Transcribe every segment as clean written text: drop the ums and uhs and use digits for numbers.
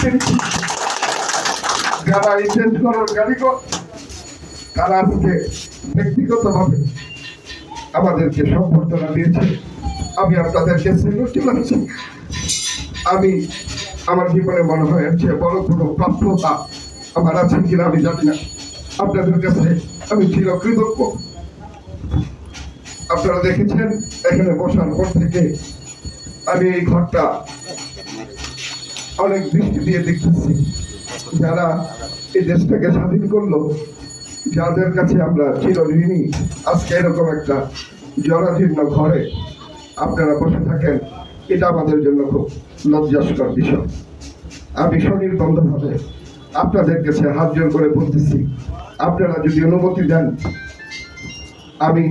পেরেছি। যারা এই শেষ করার কারিগর তারা আজকে ব্যক্তিগতভাবে আমাদেরকে সম্বর্ধনা দিয়েছে। আমি আপনাদেরকে স্যালুট জানাচ্ছি। আমি আমার জীবনে মনে হয় যে বড় কোনো প্রাপ্যতা আমার আছে কিনা আমি জানি না। আপনাদের কাছে আমি চিরকৃতজ্ঞ। আপনারা দেখেছেন এখানে বসার পর থেকে আমি এই ঘরটা অনেক দৃষ্টি দিয়ে দেখতেছি। যারা এই দেশটাকে স্বাধীন করলো, যাদের কাছে আমরা চিরঋণী, আজকে এরকম একটা জরাজীর্ণ ঘরে আপনারা বসে থাকেন, এটা আমাদের জন্য খুব লজ্জাস্কর বিষয়। আমি স্বনির্বন্ধভাবে আপনাদের কাছে হাত জোর করে বলতেছি, আপনারা যদি অনুমতি দেন, আমি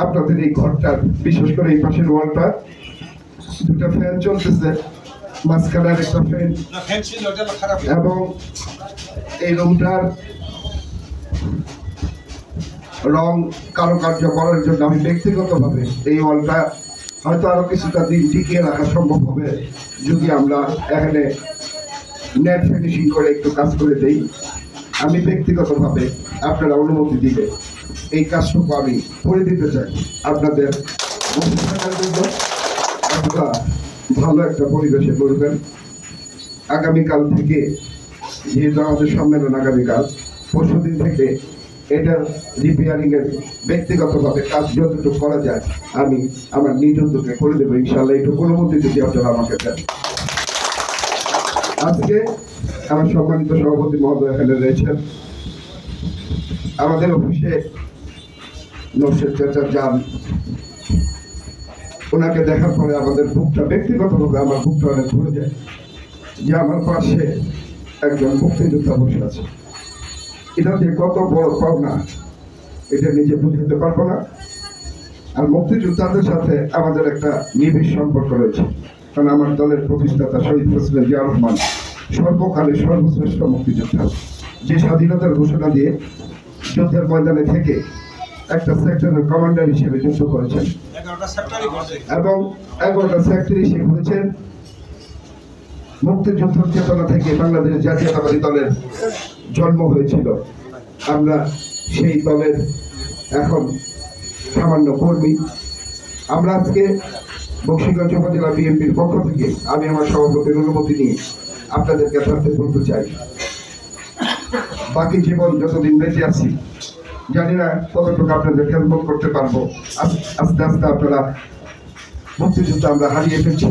আপনাদের এই ঘরটার, বিশেষ করে এই পাশের ওয়ালটা, দুটা ফ্যান চলতেছে, মাঝখানে একটা ফ্যান, এবং এই রুমটার রং কারুকার্য করার জন্য আমি ব্যক্তিগতভাবে এই ওয়ালটা হয়তো আরো কিছুটা দিন টিকিয়ে রাখা সম্ভব হবে যদি আমরা এখানে নেট ফিনিশিং করে একটু কাজ করে দেই। আমি ব্যক্তিগতভাবে আপনারা অনুমতি দিলে এই কাজটুকু আমি করে দিতে চাই। আপনাদের আপনারা ভালো একটা পরিবেশে করবেন। আগামীকাল থেকে, যেহেতু আমাদের সম্মেলন আগামীকাল, পরশুদিন থেকে এটার রিপেয়ারিং এর ব্যক্তিগতভাবে কাজ যতটুকু করা যায় আমি আমার নিজ উদ্যোগে করে দেবো ইনশাল্লাহ। একটু অনুমতি যদি আপনারা আমাকে দেন। আজকে আমার সম্মানিত সভাপতি মহোদয় এখানে রয়েছেন। আমাদের অফিসে নরসেদ চাচা যান, ওনাকে দেখার পরে আমাদের বুকটা, ব্যক্তিগতভাবে আমার বুকটা অনেক ভরে যায় যে আমার পাশে একজন মুক্তিযোদ্ধা বসে আছে। এটা যে কত বড় পাওনা এটা নিজে বুঝতে পারবো না। আর মুক্তিযোদ্ধাদের সাথে আমাদের একটা নিবিড় সম্পর্ক রয়েছে, কারণ আমার দলের প্রতিষ্ঠাতা শহীদ প্রেসিডেন্ট জিয়া রহমান সর্বকালের সর্বশ্রেষ্ঠ মুক্তিযোদ্ধা, যে স্বাধীনতার ঘোষণা দিয়ে যুদ্ধের ময়দানে থেকে একটা সেক্টরের কমান্ডার হিসেবে যুদ্ধ করেছেন এবং 11টা সেক্টর হিসেবে করেছেন। মুক্তিযুদ্ধের চেতনা থেকে বাংলাদেশ জাতীয়তাবাদী দলের জন্ম হয়েছিল। আমরা সেই দলের এখন সামান্য কর্মী। আমরা আজকে বক্সিগঞ্জ উপজেলা বিএনপির পক্ষ থেকে আমি আমার সভাপতির অনুমতি নিয়ে আপনাদেরকে সাথে বলতে চাই, বাকি জীবন যতদিন বেঁচে আছি জানি না কতটুকু আপনাদের খেদমত করতে পারবো। আস্তে আস্তে আপনারা মুক্তিযুদ্ধ আমরা হারিয়ে ফেলছি।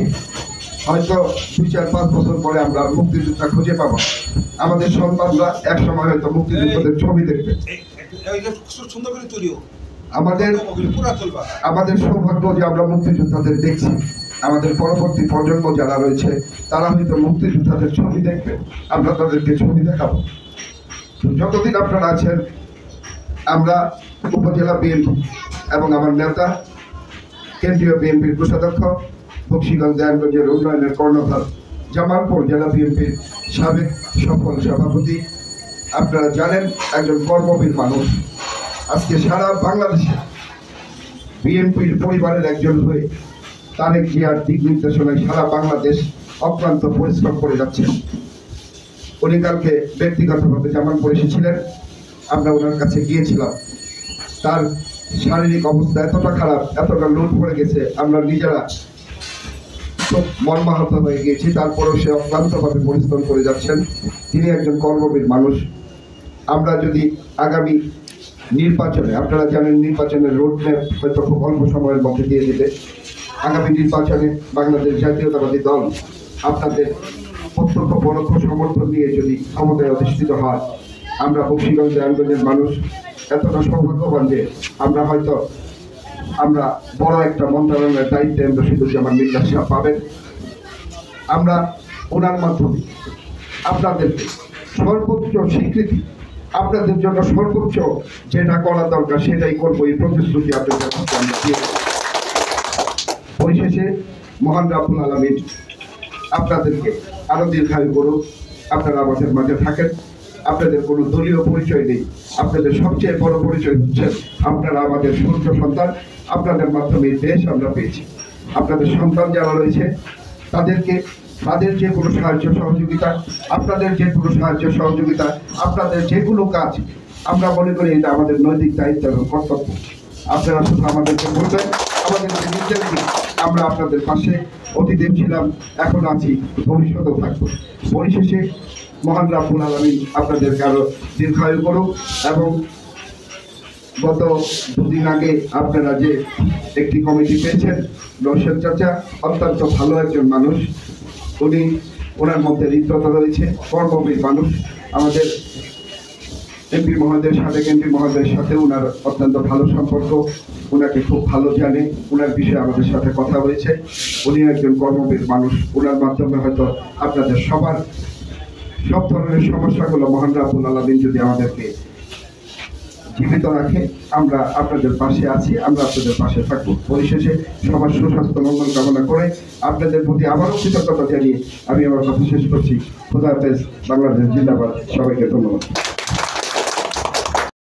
হয়তো 2-4-5 বছর পরে আমরা মুক্তিযোদ্ধা খুঁজে পাবো। আমাদের সন্তানরা এক সময় হয়তো মুক্তিযোদ্ধাদের ছবি দেখবে। আমাদের সৌভাগ্য যে আমরা মুক্তিযোদ্ধাদের দেখছি। আমাদের পরবর্তী প্রজন্ম যারা রয়েছে তারা হয়তো মুক্তিযোদ্ধাদের ছবি দেখবে, আমরা তাদেরকে ছবি দেখাবো। যতদিন আপনারা আছেন, আমরা উপজেলা বিএনপি এবং আমার নেতা কেন্দ্রীয় বিএনপির কোষাধ্যক্ষ, বক্সিগঞ্জ দেয়ানগঞ্জের উন্নয়নের কর্ণধার, জামালপুর জেলা বিএনপির সাবেক সফল সভাপতি, আপনারা জানেন একজন কর্মবীর মানুষ। আজকে সারা বাংলাদেশে বিএনপির পরিবারের একজন হয়ে তারেক জিয়ার দিক নির্দেশনায় সারা বাংলাদেশ অক্লান্ত পরিশ্রম করে যাচ্ছেন। উনি কালকে ব্যক্তিগতভাবে জামালপুর এসেছিলেন, আমরা ওনার কাছে গিয়েছিলাম। তার শারীরিক অবস্থা এতটা খারাপ, এতটা লোড পড়ে গেছে, আমরা নিজেরা খুব মর্মাহত হয়ে গিয়েছি। তারপরেও সে অক্লান্তভাবে পরিশ্রম করে যাচ্ছেন। তিনি একজন কর্মবীর মানুষ। আমরা যদি আগামী নির্বাচনে, আপনারা জানেন নির্বাচনের রোডম্যাপ হয়তো খুব অল্প সময়ের মধ্যে দিয়ে দেবে। আগামী নির্বাচনে বাংলাদেশ জাতীয়তাবাদী দল আপনাদের প্রত্যক্ষ পরোক্ষ সমর্থন নিয়ে যদি ক্ষমতায় অধিষ্ঠিত হয়, আমরা বক্সিগঞ্জ দেয়ানগঞ্জের মানুষ এতটা সৌভাগ্যবান যে আমরা বড় একটা মন্ত্রণালয়ের দায়িত্বে রশিদুজ্জামান মিল্লাত সাহেব পাবেন। আমরা ওনার মাধ্যমে আপনাদেরকে সর্বোচ্চ স্বীকৃতি, আপনাদের জন্য সর্বোচ্চ যেটা করা দরকার সেটাই করবো, এই প্রতিশ্রুতি আপনাদের মধ্যে আমরা দিয়ে দেব। পরিশেষে মহান রাব্বুল আলামিন আপনাদেরকে আরো দীর্ঘায়ু করুন, আপনারা আমাদের মাঝে থাকেন। আপনাদের কোনো দলীয় পরিচয় নেই, আপনাদের সবচেয়ে বড় পরিচয় হচ্ছে আপনারা আমাদের সূর্য সন্তান। আপনাদের মাধ্যমে দেশ আমরা পেয়েছি। আপনাদের সন্তান যারা রয়েছে তাদেরকে তাদের যে কোনো সাহায্য সহযোগিতা, আপনাদের যে কোনো সাহায্য সহযোগিতা, আপনাদের যে কোনো কাজ, আমরা মনে করি এটা আমাদের নৈতিক দায়িত্ব এবং কর্তব্য। আপনারা শুধু আমাদেরকে বলবেন, আমাদেরকে নির্দেশ দিন, আমরা আপনাদের পাশে অতীতে ছিলাম, এখন আছি, ভবিষ্যতেও থাকবো। পরিশেষে মহান রাব্বুল আলামিন আপনাদেরকে আরো দীর্ঘায়ু করুক। এবং গত দুদিন আগে আপনারা যে একটি কমিটি পেয়েছেন, রশিদ চাচা অত্যন্ত ভালো একজন মানুষ, ওনার মধ্যে হৃদ্যতা রয়েছে, কর্মবীর মানুষ। আমাদের এমপি মহোদয়ের সাবেক এমপি মহোদয়ের সাথে ওনার অত্যন্ত ভালো সম্পর্ক, ওনাকে খুব ভালো জানে, ওনার বিষয়ে আমাদের সাথে কথা হয়েছে। উনি একজন কর্মবীর মানুষ, ওনার মাধ্যমে হয়তো আপনাদের সবার সব ধরনের সমস্যাগুলো মহান রাব্বুল আলামিন যদি আমাদেরকে জীবিত রাখে, আমরা আপনাদের পাশে আছি, আমরা আপনাদের পাশে থাকবো। পরিশেষে সবার সুস্বাস্থ্য মঙ্গল কামনা করে আপনাদের প্রতি আবারও কৃতজ্ঞতা জানিয়ে আমি আমার কথা শেষ করছি। খোদা হাফেজ, বাংলাদেশ জিন্দাবাদ, সবাইকে ধন্যবাদ।